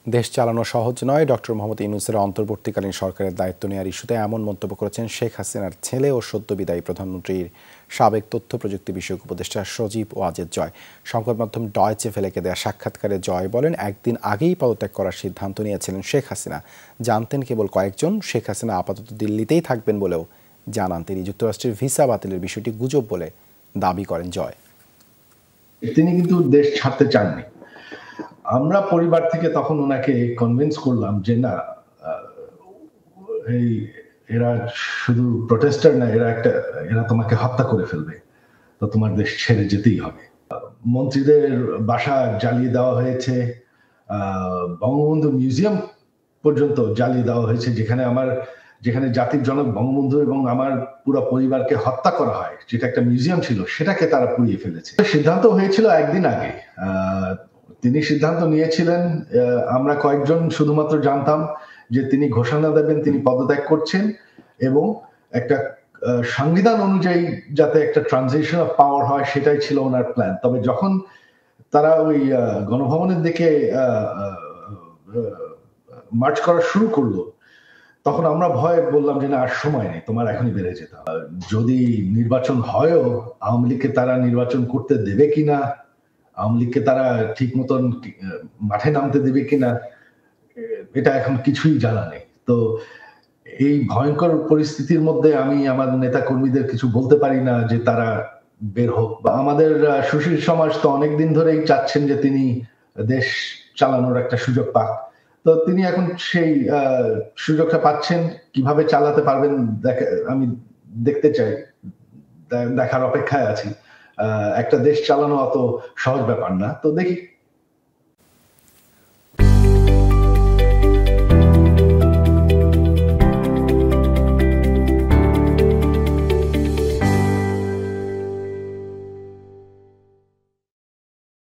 দেশ চালানো সহজ নয়, ডক্টর মোহাম্মদ ইউনূসের অন্তর্বর্তীকালীন সরকারের দায়িত্ব নেওয়ার ইস্যুতে এমন মন্তব্য করেছেন শেখ হাসিনার ছেলে ও সদ্য বিদায়ী প্রধানমন্ত্রীর সাবেক তথ্য প্রযুক্তি বিষয়ক উপদেষ্টা সজীব ওয়াজেদ জয়। সংবাদ মাধ্যম ডয়চে ভেলেকে দেয়া সাক্ষাৎকারে জয় বলেন, একদিন আগেই পদত্যাগ করার সিদ্ধান্ত নিয়েছিলেন শেখ হাসিনা। জানতেন কেবল কয়েকজন। শেখ হাসিনা আপাতত দিল্লিতেই থাকবেন বলেও জানান তিনি। যুক্তরাষ্ট্রের ভিসা বাতিলের বিষয়টি গুজব বলে দাবি করেন জয়। তিনি কিন্তু দেশ ছাড়তে চাননি। আমরা পরিবার থেকে তখন ওনাকে কনভিন্স করলাম যে না, এরা শুধু প্রোটেস্টার না, এরা তোমাকে হত্যা করে ফেলবে, তো তোমার দেশ ছেড়ে যেতেই হবে। মন্ত্রীদের বাসা জ্বালিয়ে দেওয়া হয়েছে, বঙ্গবন্ধু মিউজিয়াম পর্যন্ত জ্বালিয়ে দেওয়া হয়েছে, যেখানে জাতির জনক বঙ্গবন্ধু এবং আমার পুরো পরিবারকে হত্যা করা হয়, যেটা একটা মিউজিয়াম ছিল, সেটাকে তারা পুড়িয়ে ফেলেছে। সিদ্ধান্ত হয়েছিল একদিন আগে। তিনি সিদ্ধান্ত নিয়েছিলেন, আমরা কয়েকজন শুধুমাত্র জানতাম যে তিনি ঘোষণা দেবেন তিনি পদত্যাগ করছেন, এবং একটা সংবিধান অনুযায়ী যাতে একটা ট্রানজিশন অফ পাওয়ার হয়, সেটাই ছিল ওনার প্ল্যান। তবে যখন তারা ওই গণভবনের দিকে মার্চ করা শুরু করলো, তখন আমরা ভয়ে বললাম যে না, আর সময় নেই, তোমার এখনই বেড়ে যেতে হবে। যদি নির্বাচন হয়ও, আওয়ামী লীগকে তারা নির্বাচন করতে দেবে কিনা, আওয়ামী লীগকে তারা ঠিক মতন মাঠে নামতে দেবে কিনা, এটা এখন কিছুই জানা নেই। তো এই ভয়ঙ্কর পরিস্থিতির মধ্যে আমি আমার নেতা কর্মীদের কিছু বলতে পারি না যে তারা বের হোক। আমাদের সুশীল সমাজ তো অনেকদিন ধরেই চাচ্ছেন যে তিনি দেশ চালানোর একটা সুযোগ পাক। তো তিনি এখন সেই সুযোগটা পাচ্ছেন, কিভাবে চালাতে পারবেন আমি দেখতে চাই, দেখার অপেক্ষায় আছি। একটা দেশ চালানো অত সহজ ব্যাপার না, তো দেখি।